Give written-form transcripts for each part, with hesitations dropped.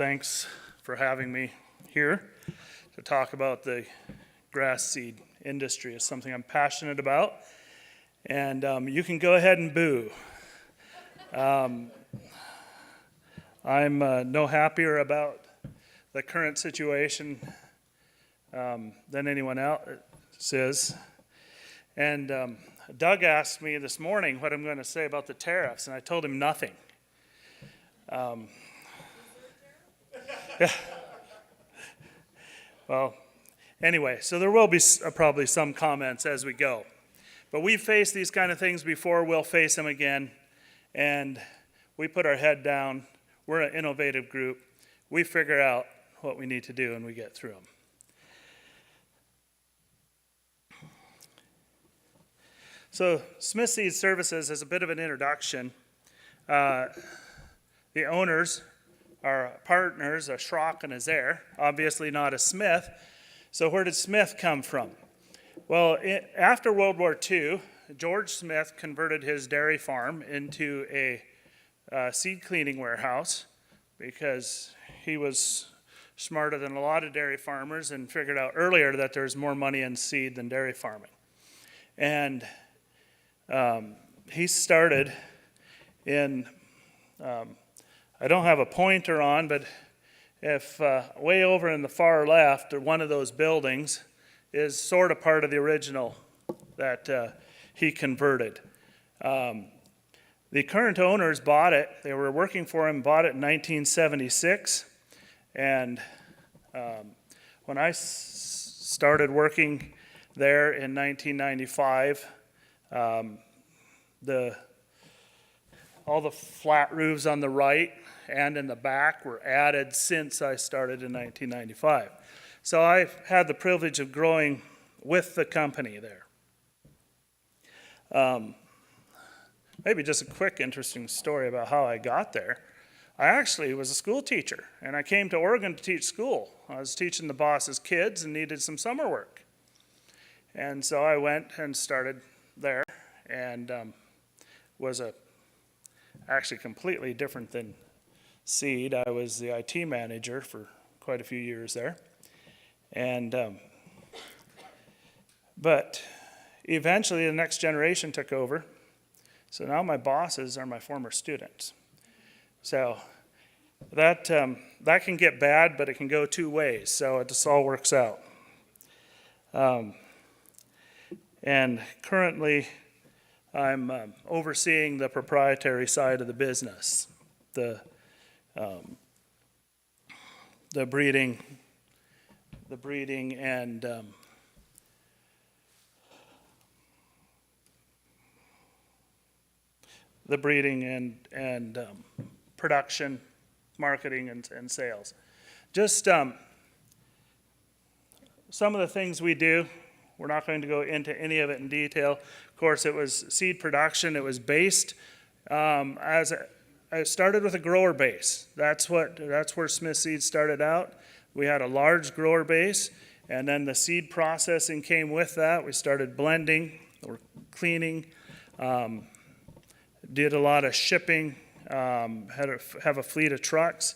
Thanks for having me here to talk about the grass seed industry. It's something I'm passionate about, and you can go ahead and boo. I'm no happier about the current situation than anyone else is. And Doug asked me this morning what I'm going to say about the tariffs, and I told him nothing. Well, anyway, so there will be probably some comments as we go. But we've faced these kind of things before, we'll face them again, and we put our head down. We're an innovative group. We figure out what we need to do and we get through them. So Smith Seed Services is a bit of an introduction. The owners are partners, a Schrock and a Zare, obviously not a Smith. So where did Smith come from? Well, after World War II, George Smith converted his dairy farm into a seed cleaning warehouse because he was smarter than a lot of dairy farmers and figured out earlier that there's more money in seed than dairy farming. And he started in I don't have a pointer on, but if way over in the far left, or one of those buildings is sort of part of the original that he converted. The current owners bought it. They were working for him, bought it in 1976. And when I started working there in 1995, all the flat roofs on the right and in the back were added since I started in 1995. So I've had the privilege of growing with the company there. Maybe just a quick interesting story about how I got there. I actually was a school teacher, and I came to Oregon to teach school. I was teaching the boss's kids and needed some summer work. And so I went and started there, and was actually completely different than seed. I was the IT manager for quite a few years there. And but eventually the next generation took over. So now my bosses are my former students. So that can get bad, but it can go two ways. So it just all works out. And currently I'm overseeing the proprietary side of the business, the breeding and production, marketing, and sales. Just some of the things we do. We're not going to go into any of it in detail. Of course, it was seed production. It was based I started with a grower base. That's where Smith Seed started out. We had a large grower base, and then the seed processing came with that. We started blending or cleaning, did a lot of shipping, have a fleet of trucks.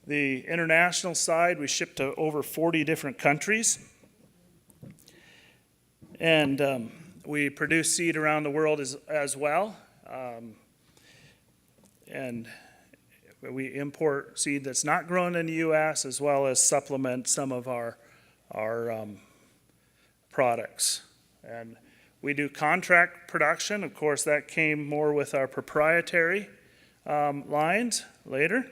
The international side, we shipped to over 40 different countries. And we produce seed around the world as well. And we import seed that's not grown in the U.S. as well as supplement some of our products. And we do contract production. Of course, that came more with our proprietary lines later.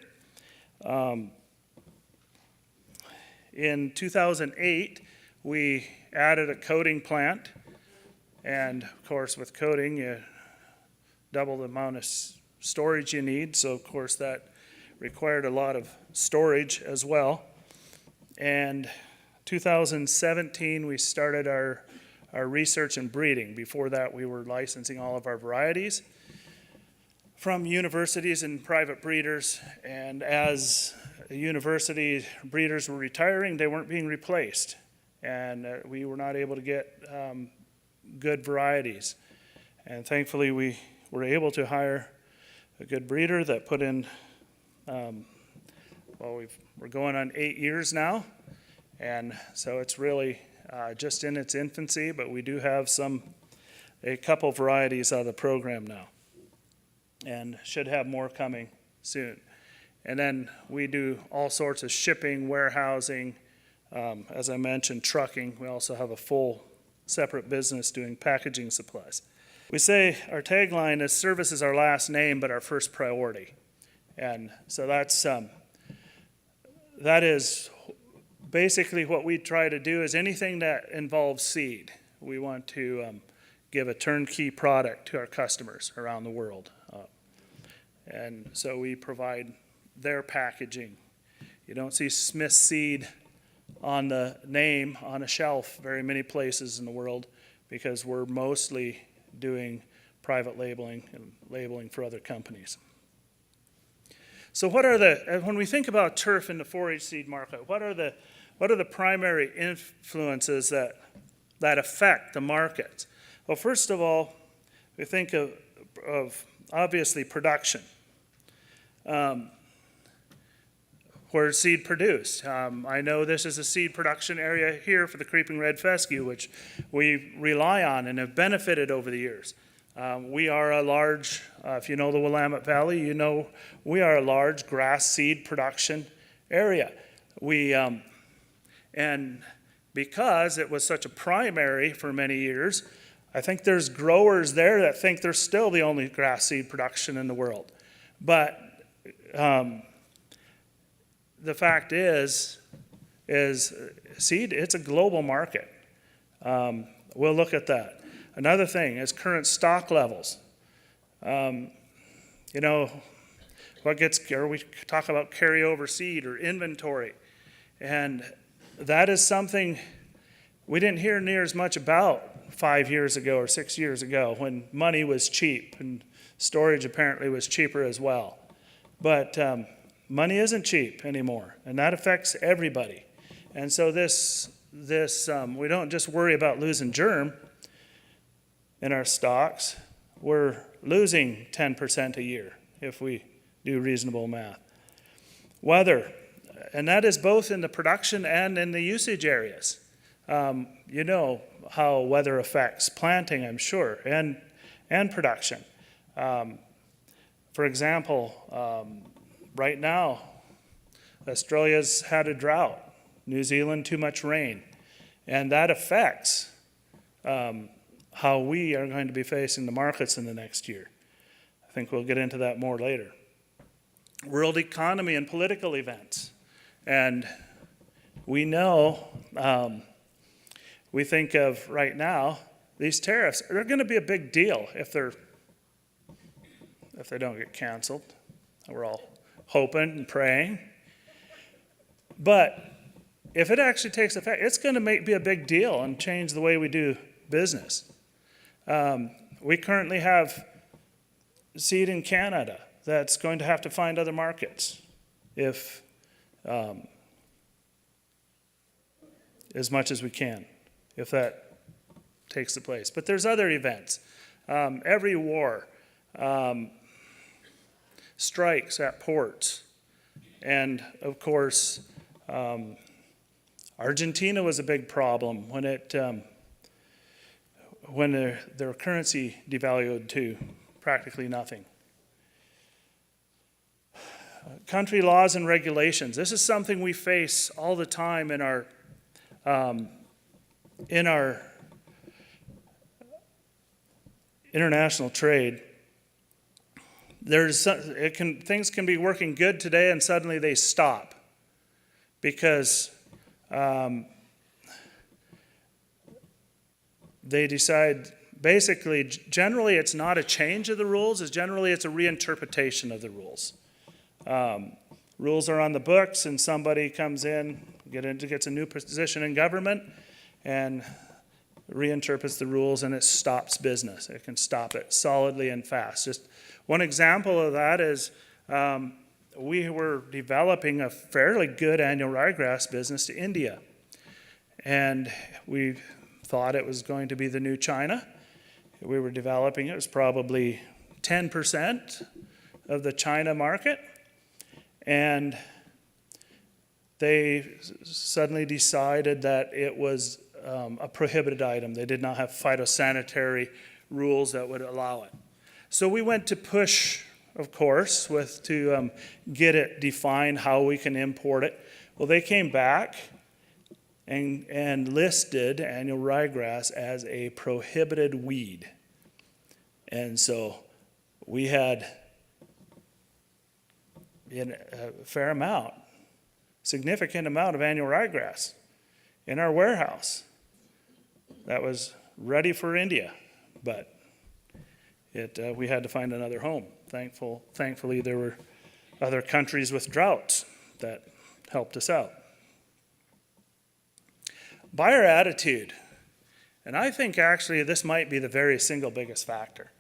In 2008, we added a coating plant, and of course with coating you double the amount of storage you need, so of course that required a lot of storage as well. And 2017 we started our research and breeding. Before that we were licensing all of our varieties from universities and private breeders, and as university breeders were retiring, they weren't being replaced. And we were not able to get good varieties. And thankfully we were able to hire a good breeder that put in a we're going on 8 years now, and so it's really just in its infancy, but we do have a couple varieties out of the program now, and should have more coming soon. And then we do all sorts of shipping, warehousing, as I mentioned, trucking. We also have a full separate business doing packaging supplies. We say our tagline is service is our last name, but our first priority. And so that is basically what we try to do is anything that involves seed. We want to give a turnkey product to our customers around the world. And so we provide their packaging. You don't see Smith Seed on the name on a shelf very many places in the world because we're mostly doing private labeling and labeling for other companies. So when we think about turf in the forage seed market, what are the primary influences that affect the market? Well, first of all, we think of obviously production. Where is seed produced? I know this is a seed production area here for the creeping red fescue, which we rely on and have benefited over the years. We are a large, if you know the Willamette Valley, you know we are a large grass seed production area. And because it was such a primary for many years, I think there's growers there that think they're still the only grass seed production in the world. But the fact is seed, it's a global market. We'll look at that. Another thing is current stock levels. You know, we talk about carryover seed or inventory. And that is something we didn't hear near as much about 5 years ago or 6 years ago when money was cheap and storage apparently was cheaper as well. But money isn't cheap anymore, and that affects everybody. And so we don't just worry about losing germ in our stocks. We're losing 10% a year if we do reasonable math. Weather, and that is both in the production and in the usage areas. You know how weather affects planting, I'm sure, and production. For example, right now, Australia's had a drought. New Zealand, too much rain. And that affects how we are going to be facing the markets in the next year. I think we'll get into that more later. World economy and political events. And we know, we think of right now, these tariffs, they're going to be a big deal if they don't get canceled. We're all hoping and praying. But if it actually takes effect, it's going to be a big deal and change the way we do business. We currently have seed in Canada that's going to have to find other markets if as much as we can, if that takes the place. But there's other events. Every war, strikes at ports, and of course, Argentina was a big problem when their currency devalued to practically nothing. Country laws and regulations. This is something we face all the time in our international trade. Things can be working good today and suddenly they stop because they decide, basically, generally it's not a change of the rules, it's a reinterpretation of the rules. Rules are on the books and somebody comes in, gets a new position in government and reinterprets the rules and it stops business. It can stop it solidly and fast. Just one example of that is we were developing a fairly good annual ryegrass business to India. And we thought it was going to be the new China. We were developing it. It was probably 10% of the China market. And they suddenly decided that it was a prohibited item. They did not have phytosanitary rules that would allow it. So we went to push, of course, to get it defined how we can import it. Well, they came back and listed annual ryegrass as a prohibited weed. And so we had a fair amount, significant amount of annual ryegrass in our warehouse that was ready for India, but we had to find another home. Thankfully, there were other countries with droughts that helped us out. Buyer attitude, and I think actually this might be the very single biggest factor.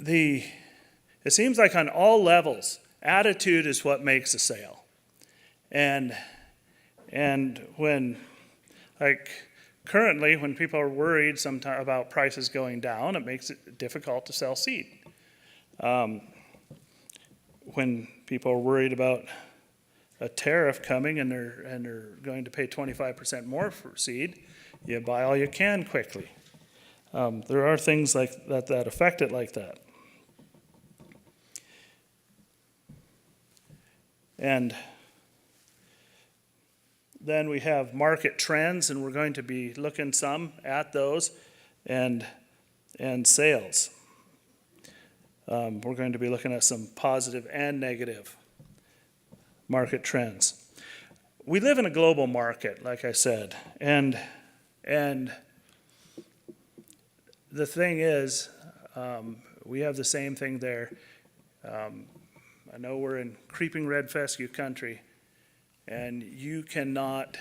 It seems like on all levels, attitude is what makes a sale. And when, like currently, when people are worried sometimes about prices going down, it makes it difficult to sell seed. When people are worried about a tariff coming and they're going to pay 25% more for seed, you buy all you can quickly. There are things like that affect it like that. And then we have market trends, and we're going to be looking some at those, and sales. We're going to be looking at some positive and negative market trends. We live in a global market, like I said, and the thing is, we have the same thing there. I know we're in creeping red fescue country, and you cannot,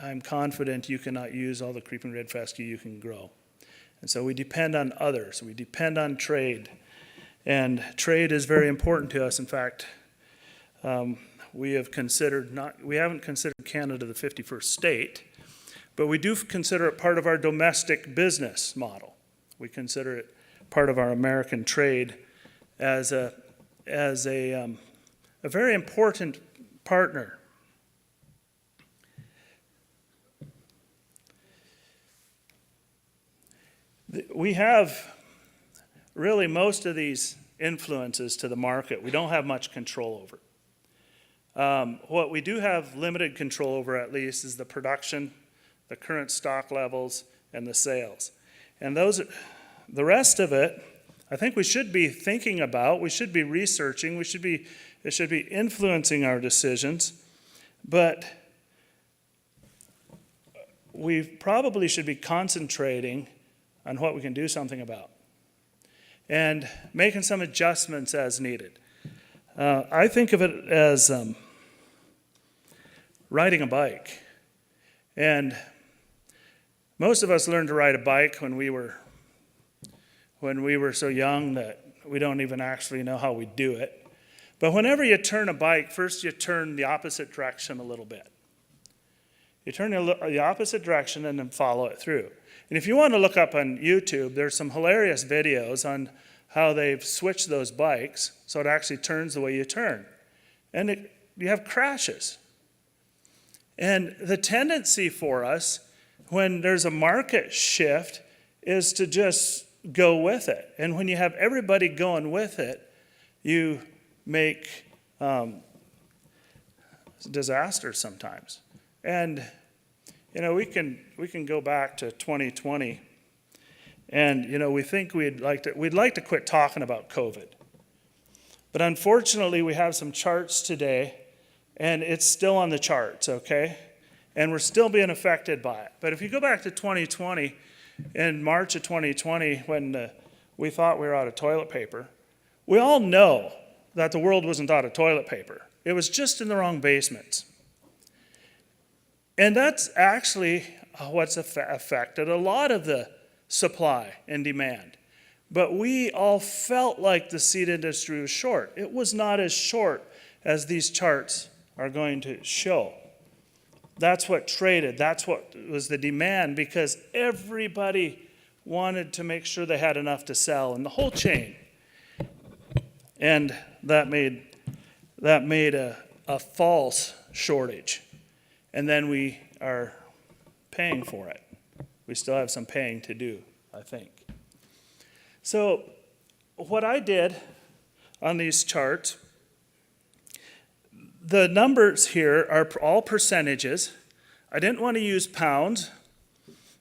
I'm confident you cannot use all the creeping red fescue you can grow. And so we depend on others. We depend on trade. And trade is very important to us. In fact, we haven't considered Canada the 51st state, but we do consider it part of our domestic business model. We consider it part of our American trade as a very important partner. We have really most of these influences to the market. We don't have much control over. What we do have limited control over, at least, is the production, the current stock levels, and the sales. And the rest of it, I think we should be thinking about, we should be researching, it should be influencing our decisions, but we probably should be concentrating on what we can do something about and making some adjustments as needed. I think of it as riding a bike. And most of us learned to ride a bike when we were so young that we don't even actually know how we do it. But whenever you turn a bike, first you turn the opposite direction a little bit. You turn the opposite direction and then follow it through. And if you want to look up on YouTube, there's some hilarious videos on how they've switched those bikes so it actually turns the way you turn. And you have crashes. And the tendency for us when there's a market shift is to just go with it. And when you have everybody going with it, you make disasters sometimes. And we can go back to 2020, and we think we'd like to quit talking about COVID. But unfortunately, we have some charts today, and it's still on the charts, okay? And we're still being affected by it. But if you go back to 2020, in March of 2020, when we thought we were out of toilet paper, we all know that the world wasn't out of toilet paper. It was just in the wrong basements. And that's actually what's affected a lot of the supply and demand. But we all felt like the seed industry was short. It was not as short as these charts are going to show. That's what traded. That's what was the demand, because everybody wanted to make sure they had enough to sell in the whole chain. And that made a false shortage. And then we are paying for it. We still have some paying to do, I think. So what I did on these charts, the numbers here are all percentages. I didn't want to use pounds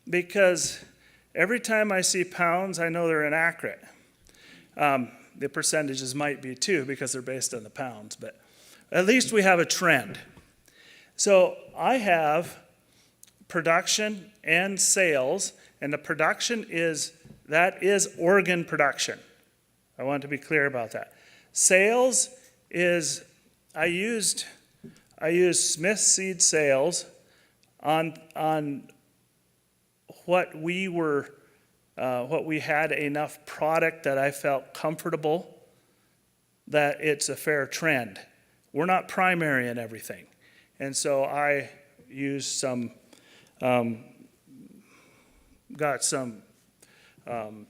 because every time I see pounds, I know they're inaccurate. The percentages might be too because they're based on the pounds, but at least we have a trend. So I have production and sales, and the production is organ production. I want to be clear about that. Sales is, I used Smith seed sales on what we had enough product that I felt comfortable that it's a fair trend. We're not primary in everything. And so I used some, got some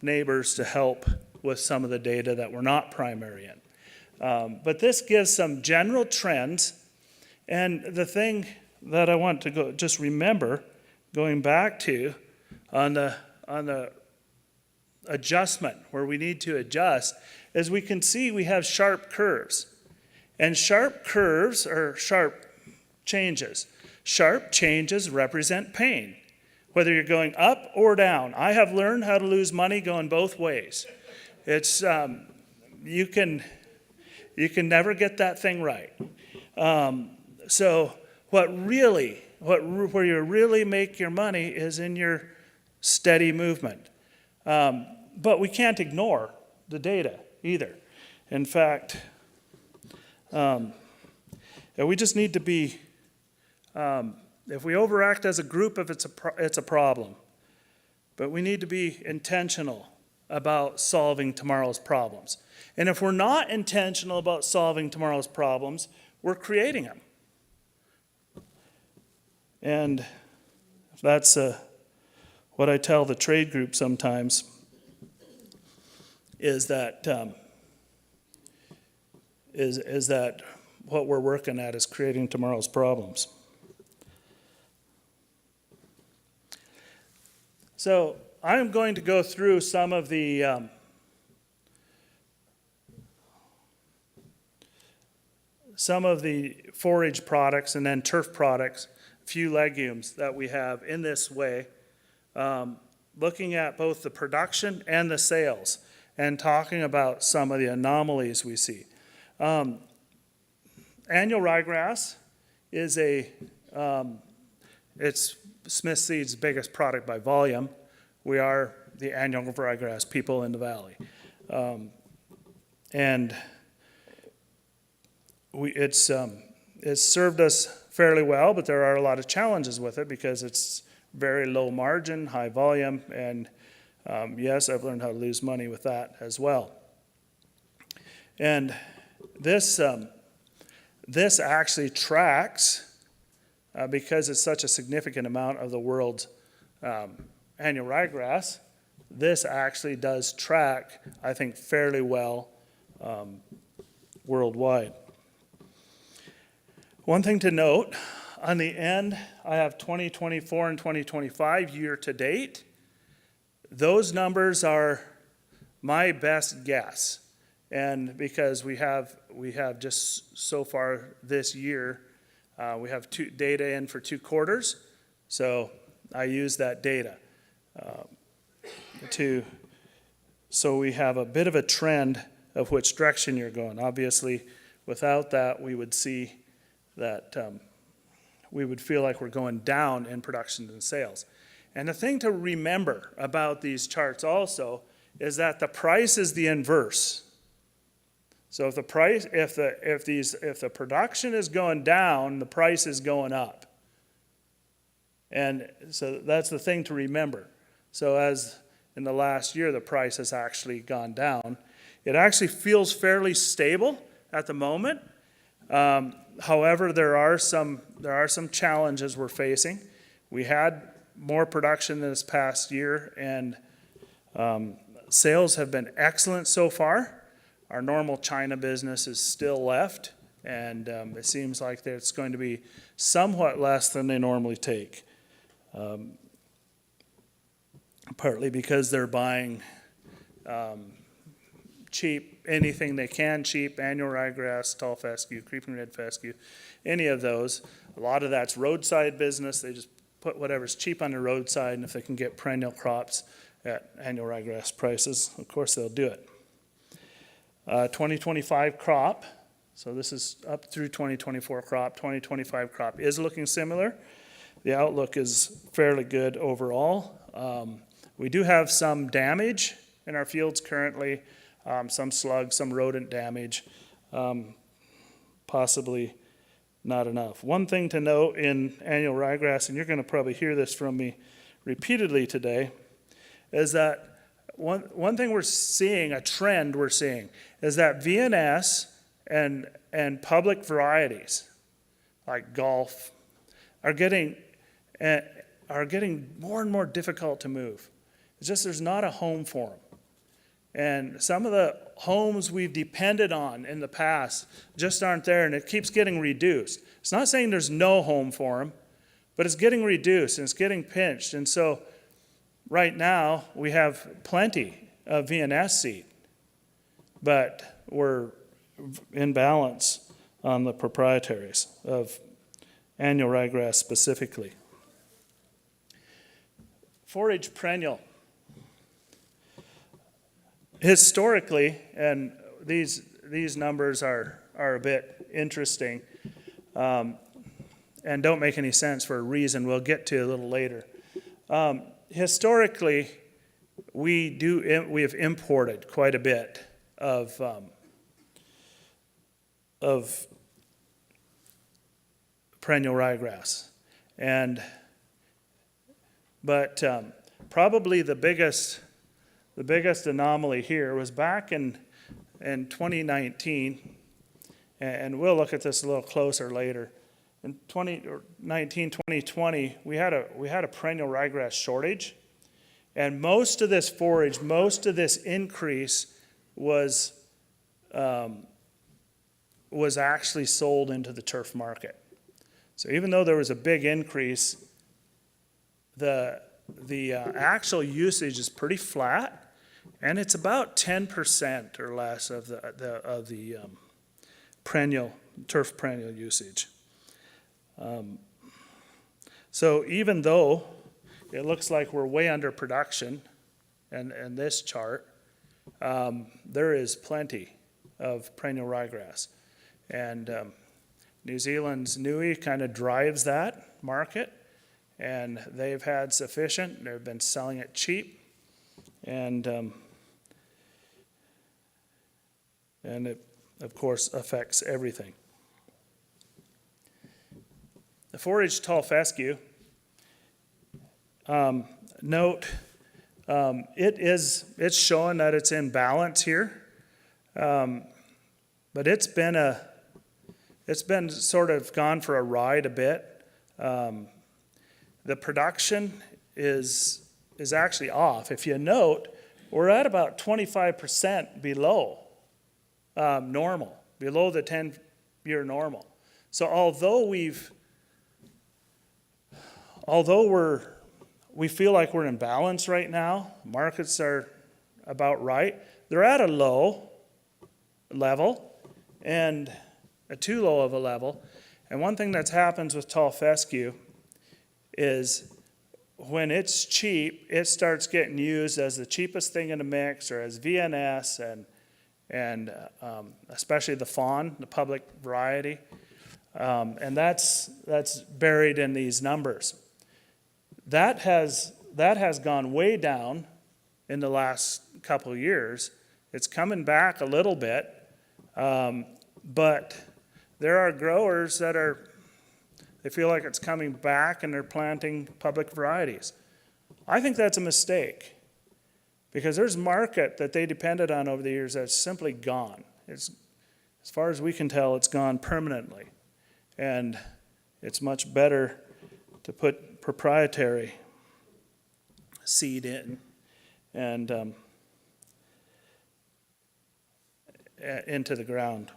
neighbors to help with some of the data that we're not primary in. But this gives some general trends. And the thing that I want to just remember, going back to on the adjustment, where we need to adjust, as we can see, we have sharp curves. And sharp curves are sharp changes. Sharp changes represent pain, whether you're going up or down. I have learned how to lose money going both ways. It's you can never get that thing right. So where you really make your money is in your steady movement. But we can't ignore the data either. In fact, we just need to be, if we overact as a group, it's a problem. But we need to be intentional about solving tomorrow's problems. And if we're not intentional about solving tomorrow's problems, we're creating them. And that's what I tell the trade group sometimes, is that what we're working at is creating tomorrow's problems. So I'm going to go through some of the forage products and then turf products, a few legumes that we have in this way, looking at both the production and the sales and talking about some of the anomalies we see. Annual ryegrass is it's Smith Seed's biggest product by volume. We are the annual ryegrass people in the valley. And it's served us fairly well, but there are a lot of challenges with it because it's very low margin, high volume, and yes, I've learned how to lose money with that as well. And this actually tracks, because it's such a significant amount of the world's annual ryegrass, this actually does track, I think, fairly well worldwide. One thing to note, on the end, I have 2024 and 2025 year to date. Those numbers are my best guess. And because we have just so far this year, we have data in for 2 quarters. So I use that data so we have a bit of a trend of which direction you're going. Obviously, without that, we would see that we would feel like we're going down in production and sales. And the thing to remember about these charts also is that the price is the inverse. So if the production is going down, the price is going up. And so that's the thing to remember. So as in the last year, the price has actually gone down. It actually feels fairly stable at the moment. However, there are some challenges we're facing. We had more production this past year, and sales have been excellent so far. Our normal China business is still left, and it seems like that it's going to be somewhat less than they normally take. Partly because they're buying cheap, anything they can cheap, annual ryegrass, tall fescue, creeping red fescue, any of those. A lot of that's roadside business. They just put whatever's cheap on the roadside, and if they can get perennial crops at annual ryegrass prices, of course they'll do it. 2025 crop, so this is up through 2024 crop. 2025 crop is looking similar. The outlook is fairly good overall. We do have some damage in our fields currently, some slug, some rodent damage, possibly not enough. One thing to note in annual ryegrass, and you're going to probably hear this from me repeatedly today, is that one thing we're seeing, a trend we're seeing, is that VNS and public varieties, like golf, are getting more and more difficult to move. It's just there's not a home for them. And some of the homes we've depended on in the past just aren't there, and it keeps getting reduced. It's not saying there's no home for them, but it's getting reduced and it's getting pinched. And so right now we have plenty of VNS seed, but we're in balance on the proprietaries of annual ryegrass specifically. Forage perennial. Historically, and these numbers are a bit interesting and don't make any sense for a reason we'll get to a little later. Historically, we have imported quite a bit of perennial ryegrass, but probably the biggest anomaly here was back in 2019, and we'll look at this a little closer later. In 2019, 2020, we had a perennial ryegrass shortage, and most of this forage, most of this increase was actually sold into the turf market. So even though there was a big increase, the actual usage is pretty flat. And it's about 10% or less of the turf perennial usage. So even though it looks like we're way under production, and this chart, there is plenty of perennial ryegrass, and New Zealand's Nui kind of drives that market, and they've had sufficient. They've been selling it cheap. And it, of course, affects everything. The forage tall fescue, note, it's showing that it's in balance here, but it's been sort of gone for a ride a bit. The production is actually off. If you note, we're at about 25% below normal, below the 10-year normal. So although we feel like we're in balance right now, markets are about right, they're at a low level and a too low of a level. And one thing that happens with tall fescue is when it's cheap, it starts getting used as the cheapest thing in the mix, or as VNS, and especially the fawn, the public variety, and that's buried in these numbers. That has gone way down in the last couple of years. It's coming back a little bit, but there are growers that they feel like it's coming back and they're planting public varieties. I think that's a mistake, because there's market that they depended on over the years that's simply gone. As far as we can tell, it's gone permanently. And it's much better to put proprietary seed in. And into the ground.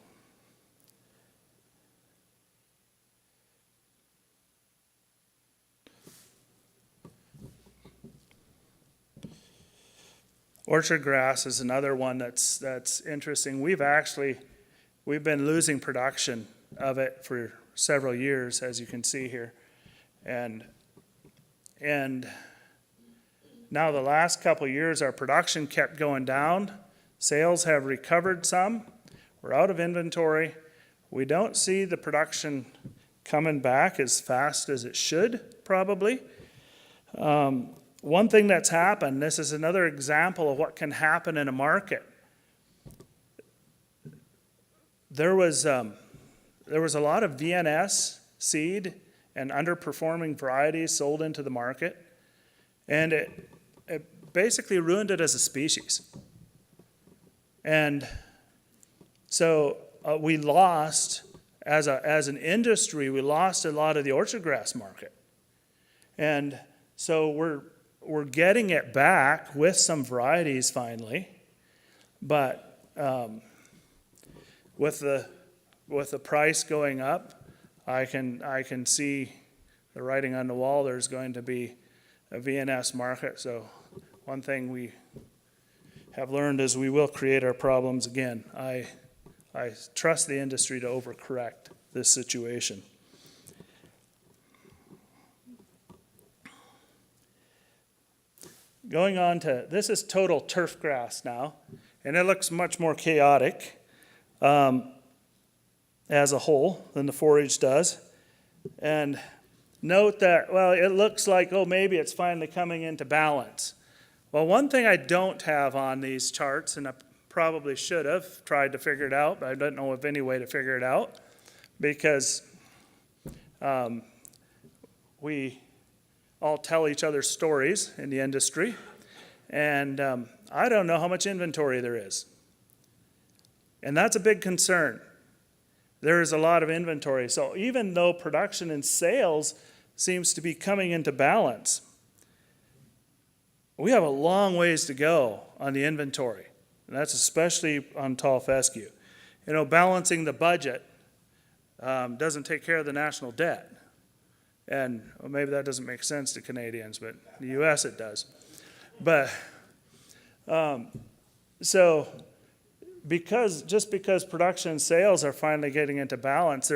Orchard grass is another one that's interesting. We've been losing production of it for several years, as you can see here, and now the last couple of years our production kept going down. Sales have recovered some. We're out of inventory. We don't see the production coming back as fast as it should, probably. One thing that's happened, this is another example of what can happen in a market. There was a lot of VNS seed and underperforming varieties sold into the market, and it basically ruined it as a species. And so we lost, as an industry, we lost a lot of the orchard grass market. And so we're getting it back with some varieties finally, but with the price going up, I can see the writing on the wall. There's going to be a VNS market. So one thing we have learned is we will create our problems again. I trust the industry to overcorrect this situation. Going on to, this is total turf grass now, and it looks much more chaotic as a whole than the forage does. And note that, well, it looks like, oh, maybe it's finally coming into balance. Well, one thing I don't have on these charts, and I probably should have tried to figure it out, but I don't know of any way to figure it out, because we all tell each other stories in the industry, and I don't know how much inventory there is. And that's a big concern. There is a lot of inventory. So even though production and sales seems to be coming into balance, we have a long ways to go on the inventory. And that's especially on tall fescue. You know, balancing the budget doesn't take care of the national debt. And well, maybe that doesn't make sense to Canadians, but in the U.S. it does. But so just because production and sales are finally getting into balance,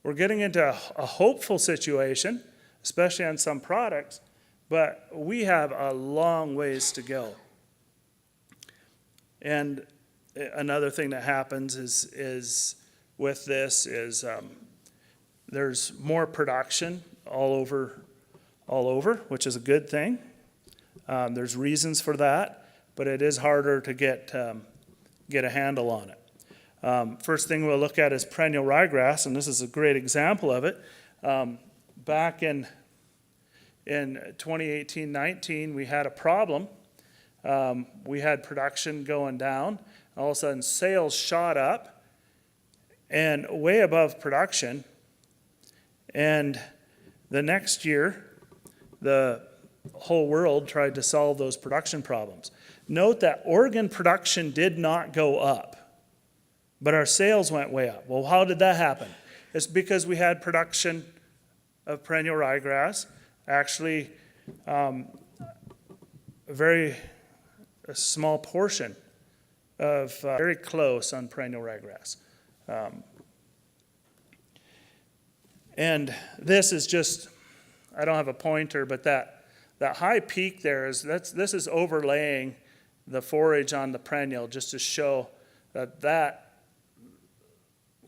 we're getting into a hopeful situation, especially on some products, but we have a long ways to go. And another thing that happens is with this is there's more production all over, which is a good thing. There's reasons for that, but it is harder to get a handle on it. First thing we'll look at is perennial ryegrass, and this is a great example of it. Back in 2018-19, we had a problem. We had production going down. All of a sudden, sales shot up and way above production. And the next year, the whole world tried to solve those production problems. Note that Oregon production did not go up, but our sales went way up. Well, how did that happen? It's because we had production of perennial ryegrass, actually a small portion of very close on perennial ryegrass. And this is just, I don't have a pointer, but that high peak there this is overlaying the forage on the perennial just to show that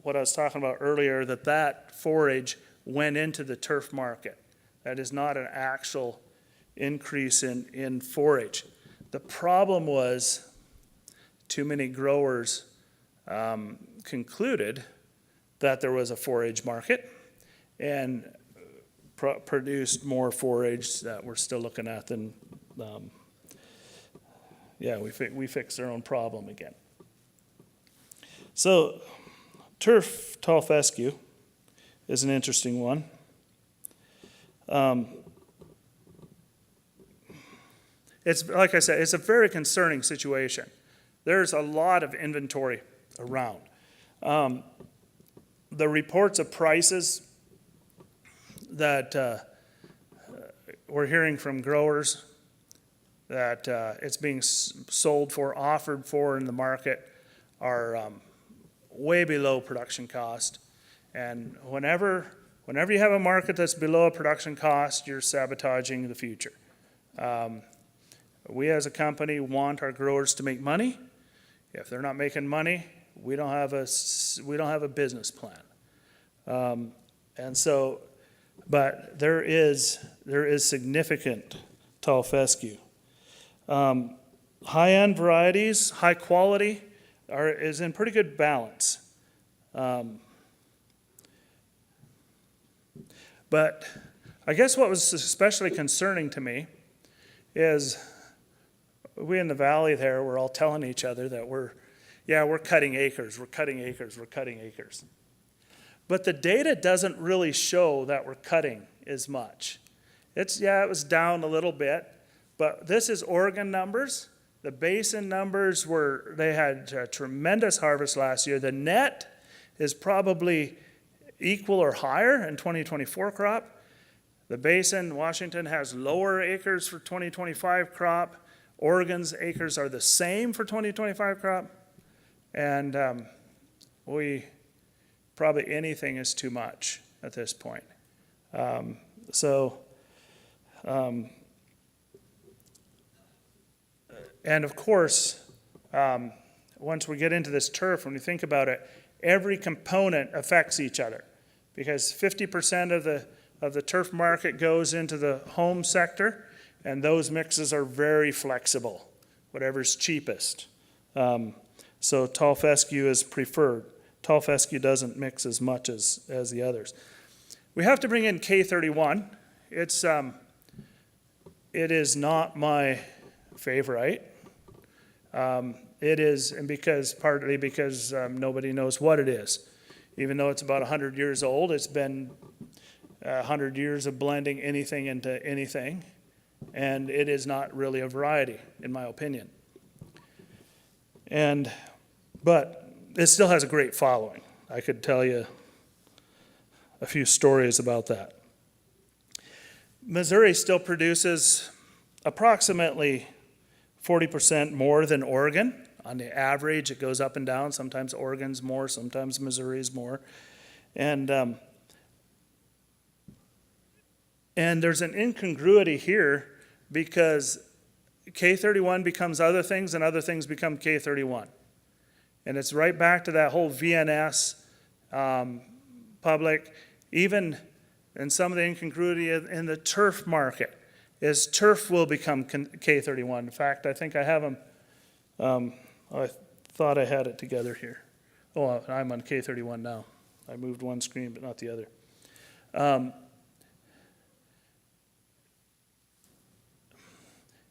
what I was talking about earlier, that forage went into the turf market. That is not an actual increase in forage. The problem was too many growers concluded that there was a forage market and produced more forage that we're still looking at than, we fixed our own problem again. So turf tall fescue is an interesting one. It's like I said, it's a very concerning situation. There's a lot of inventory. around. The reports of prices that we're hearing from growers that it's being sold for, offered for in the market are way below production cost. And whenever you have a market that's below a production cost, you're sabotaging the future. We as a company want our growers to make money. If they're not making money, we don't have a business plan. And so, but there is significant tall fescue. High-end varieties, high quality, is in pretty good balance. But I guess what was especially concerning to me is we in the valley there, we're all telling each other that we're cutting acres, we're cutting acres, we're cutting acres. But the data doesn't really show that we're cutting as much. It was down a little bit, but this is Oregon numbers. The basin numbers they had a tremendous harvest last year. The net is probably equal or higher in 2024 crop. The basin, Washington, has lower acres for 2025 crop. Oregon's acres are the same for 2025 crop. And probably anything is too much at this point. And of course, once we get into this turf, when you think about it, every component affects each other, because 50% of the turf market goes into the home sector, and those mixes are very flexible, whatever's cheapest. So tall fescue is preferred. Tall fescue doesn't mix as much as the others. We have to bring in K31. It is not my favorite. It is, and partly because nobody knows what it is. Even though it's about 100 years old, it's been 100 years of blending anything into anything, and it is not really a variety, in my opinion. But it still has a great following. I could tell you a few stories about that. Missouri still produces approximately 40% more than Oregon. On the average, it goes up and down. Sometimes Oregon's more, sometimes Missouri's more. And there's an incongruity here because K31 becomes other things and other things become K31. And it's right back to that whole VNS public, even in some of the incongruity in the turf market, is turf will become K31. In fact, I think I have them, I thought I had it together here. Oh, I'm on K31 now. I moved one screen, but not the other.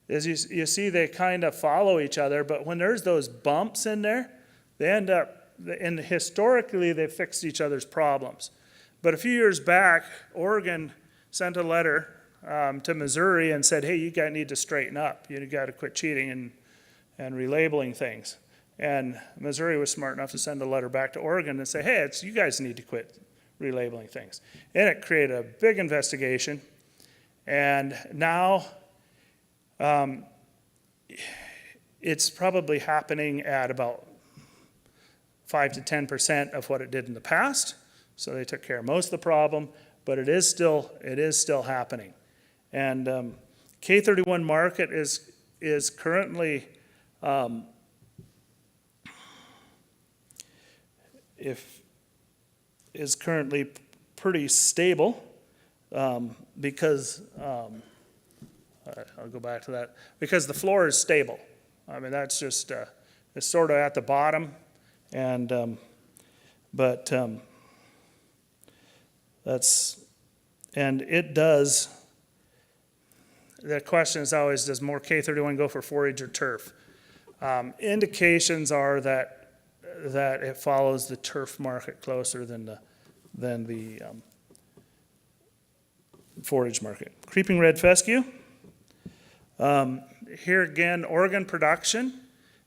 As you see, they kind of follow each other, but when there's those bumps in there, they end up, and historically, they fixed each other's problems. But a few years back, Oregon sent a letter to Missouri and said, hey, you guys need to straighten up. You got to quit cheating and relabeling things. And Missouri was smart enough to send a letter back to Oregon and say, hey, you guys need to quit relabeling things. And it created a big investigation. And now it's probably happening at about 5 to 10% of what it did in the past. So they took care of most of the problem, but it is still happening. And K31 market is currently currently pretty stable because I'll go back to that, because the floor is stable. I mean, that's just it's sort of at the bottom, and it does. The question is always, does more K31 go for forage or turf? Indications are that it follows the turf market closer than the forage market. Creeping red fescue. Here again, Oregon production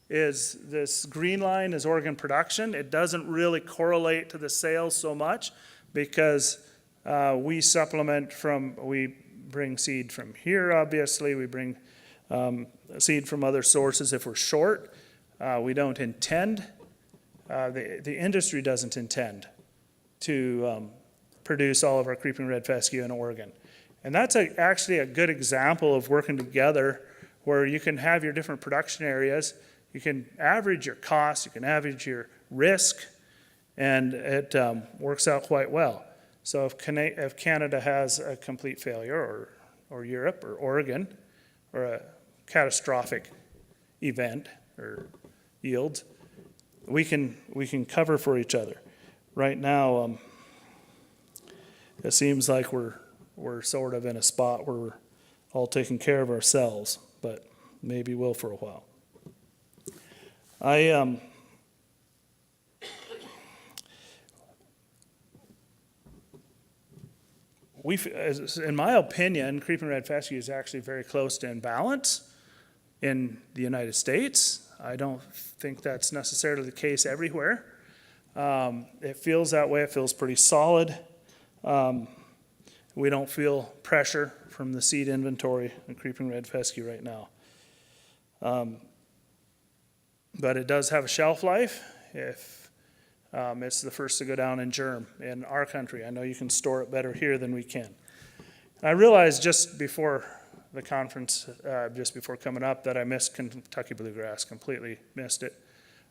is this green line is Oregon production. It doesn't really correlate to the sales so much because we supplement we bring seed from here, obviously. We bring seed from other sources if we're short. We don't intend, the industry doesn't intend to produce all of our creeping red fescue in Oregon. And that's actually a good example of working together where you can have your different production areas, you can average your costs, you can average your risk, and it works out quite well. So if Canada has a complete failure, or Europe, or Oregon, or a catastrophic event, or yield, we can cover for each other. Right now, it seems like we're sort of in a spot where we're all taking care of ourselves, but maybe will for a while. In my opinion, creeping red fescue is actually very close to in balance in the United States. I don't think that's necessarily the case everywhere. It feels that way. It feels pretty solid. We don't feel pressure from the seed inventory in creeping red fescue right now. But it does have a shelf life if it's the first to go down in germ in our country. I know you can store it better here than we can. I realized just before the conference, just before coming up, that I missed Kentucky bluegrass, completely missed it.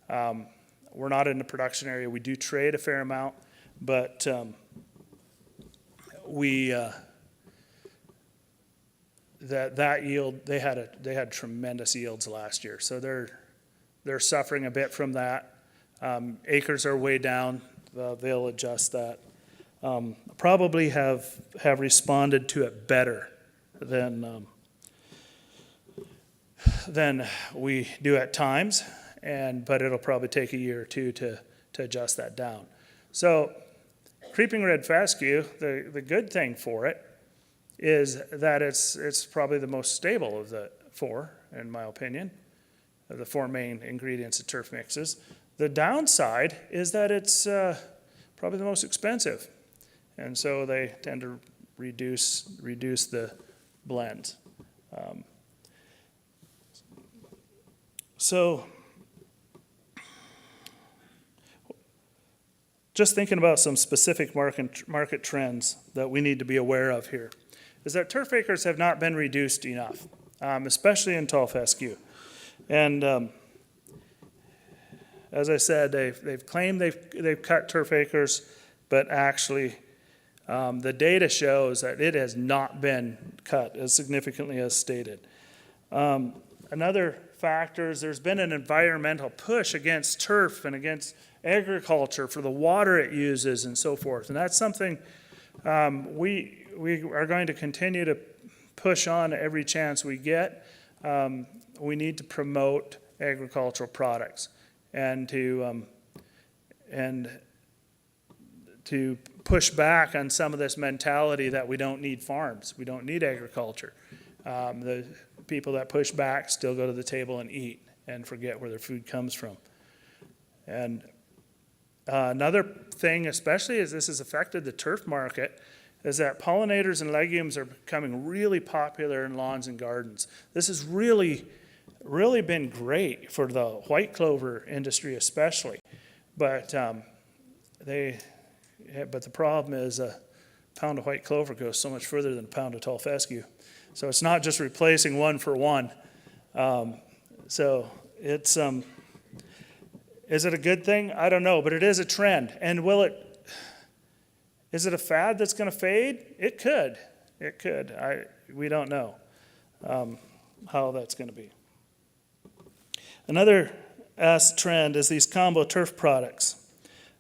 We're not in the production area. We do trade a fair amount, but that yield, they had tremendous yields last year, so they're suffering a bit from that. Acres are way down. They'll adjust that. Probably have responded to it better than we do at times, but it'll probably take a year or two to adjust that down. So creeping red fescue, the good thing for it is that it's probably the most stable of the four, in my opinion, of the four main ingredients of turf mixes. The downside is that it's probably the most expensive, and so they tend to reduce the blends. So just thinking about some specific market trends that we need to be aware of here is that turf acres have not been reduced enough, especially in tall fescue. And as I said, they've claimed they've cut turf acres, but actually the data shows that it has not been cut as significantly as stated. Another factor is there's been an environmental push against turf and against agriculture for the water it uses and so forth. And that's something we are going to continue to push on every chance we get. We need to promote agricultural products and to push back on some of this mentality that we don't need farms, we don't need agriculture. The people that push back still go to the table and eat and forget where their food comes from. And another thing, especially as this has affected the turf market, is that pollinators and legumes are becoming really popular in lawns and gardens. This has really been great for the white clover industry especially. But the problem is a pound of white clover goes so much further than a pound of tall fescue. So it's not just replacing one for one. So it's, is it a good thing? I don't know, but it is a trend. And is it a fad that's going to fade? It could. It could. We don't know how that's going to be. Another trend is these combo turf products.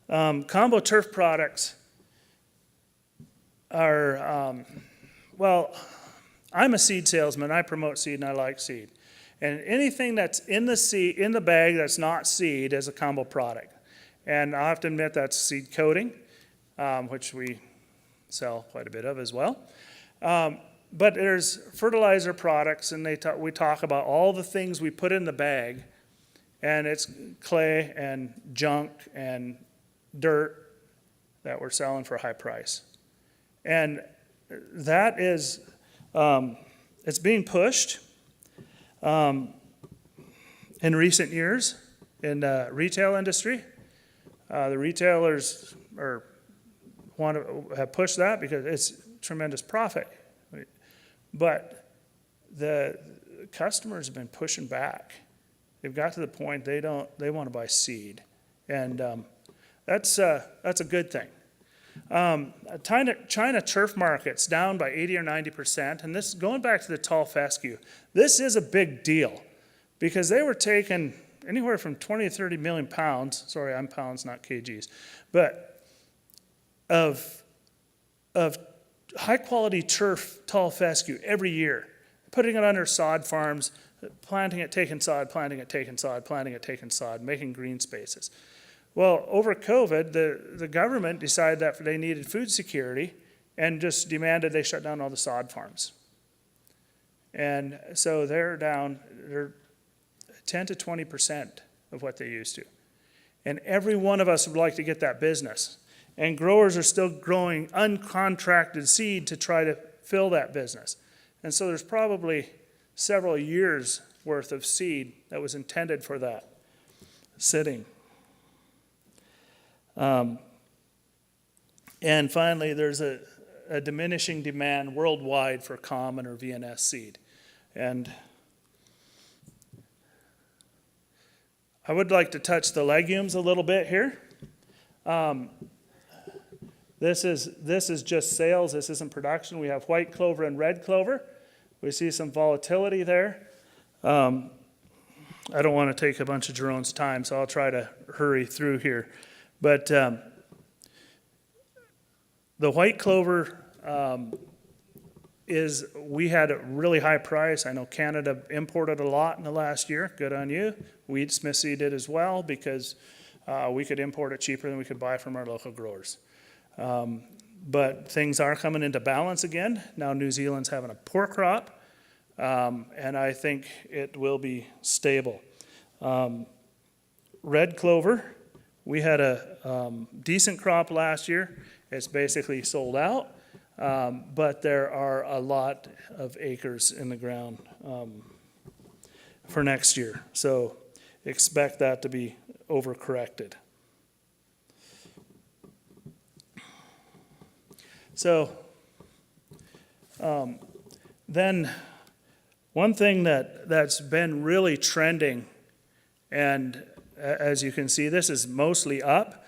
Combo turf products are, well, I'm a seed salesman. I promote seed and I like seed. And anything that's in the bag that's not seed is a combo product. And I have to admit that's seed coating, which we sell quite a bit of as well. But there's fertilizer products, and we talk about all the things we put in the bag and it's clay and junk and dirt that we're selling for a high price. And that is, it's being pushed in recent years in the retail industry. The retailers have pushed that because it's tremendous profit. But the customers have been pushing back. They've got to the point they want to buy seed, and that's a good thing. China turf market's down by 80 or 90%, and this going back to the tall fescue. This is a big deal because they were taking anywhere from 20 to 30 million pounds. Sorry, I'm pounds, not kgs, but of high quality turf tall fescue every year, putting it under sod farms, planting it, taking sod, planting it, taking sod, planting it, taking sod, making green spaces. Well, over COVID, the government decided that they needed food security and just demanded they shut down all the sod farms. And so they're 10 to 20% of what they used to. And every one of us would like to get that business. And growers are still growing uncontracted seed to try to fill that business. And so there's probably several years worth of seed that was intended for that sitting. And finally, there's a diminishing demand worldwide for common or VNS seed. And I would like to touch the legumes a little bit here. This is just sales. This isn't production. We have white clover and red clover. We see some volatility there. I don't want to take a bunch of Jerome's time, so I'll try to hurry through here. But the white clover we had a really high price. I know Canada imported a lot in the last year. Good on you. Smith Seed did as well because we could import it cheaper than we could buy from our local growers. But things are coming into balance again. Now New Zealand's having a poor crop, and I think it will be stable. Red clover, we had a decent crop last year. It's basically sold out, but there are a lot of acres in the ground for next year. So expect that to be overcorrected. So then one thing that's been really trending, and as you can see, this is mostly up.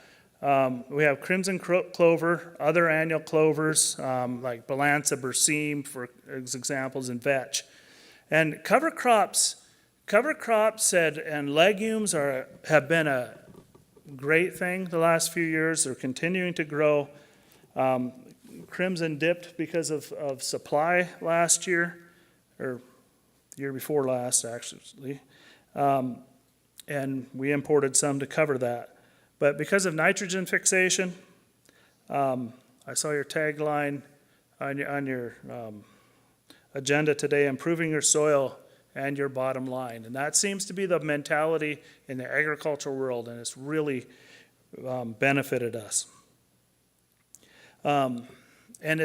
We have crimson clover, other annual clovers like Balanza, Berseem, for examples, and vetch. And cover crops and legumes have been a great thing the last few years. They're continuing to grow. Crimson dipped because of supply last year, or year before last, actually. And we imported some to cover that. But because of nitrogen fixation, I saw your tagline on your agenda today, improving your soil and your bottom line. And that seems to be the mentality in the agricultural world, and it's really benefited us. And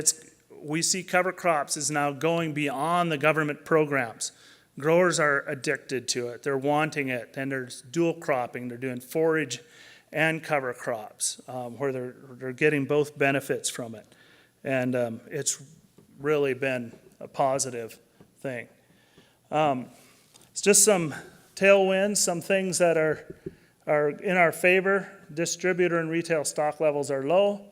we see cover crops is now going beyond the government programs. Growers are addicted to it. They're wanting it. And there's dual cropping. They're doing forage and cover crops where they're getting both benefits from it. And it's really been a positive thing. It's just some tailwinds, some things that are in our favor. Distributor and retail stock levels are low.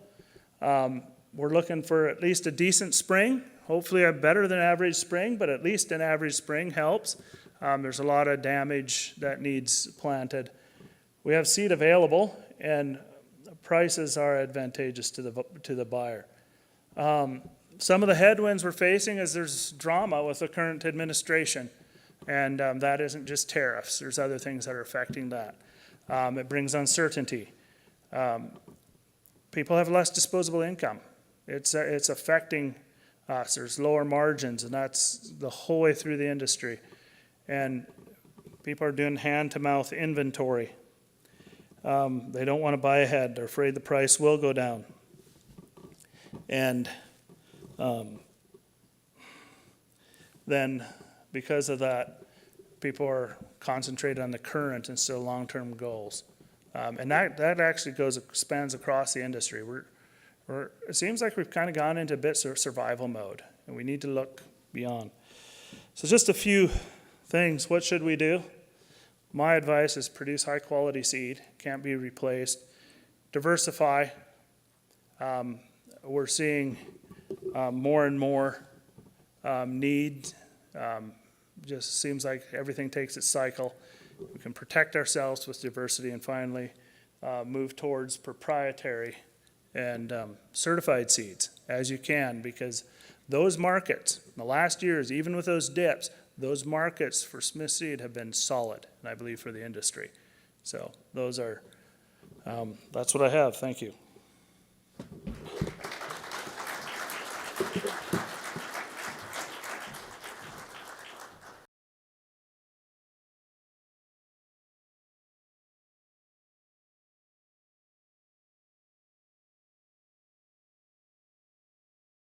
We're looking for at least a decent spring, hopefully a better than average spring, but at least an average spring helps. There's a lot of damage that needs planted. We have seed available, and prices are advantageous to the buyer. Some of the headwinds we're facing is there's drama with the current administration, and that isn't just tariffs. There's other things that are affecting that. It brings uncertainty. People have less disposable income. It's affecting us. There's lower margins, and that's the whole way through the industry. And People are doing hand-to-mouth inventory. They don't want to buy ahead. They're afraid the price will go down. And then because of that, people are concentrated on the current instead of long-term goals. And that actually spans across the industry. It seems like we've kind of gone into a bit of survival mode, and we need to look beyond. So just a few things. What should we do? My advice is produce high-quality seed. Can't be replaced. Diversify. We're seeing more and more need. Just seems like everything takes its cycle. We can protect ourselves with diversity, and finally move towards proprietary and certified seeds as you can, because those markets, in the last years, even with those dips, those markets for Smith seed have been solid, and I believe for the industry. So those are, that's what I have. Thank you.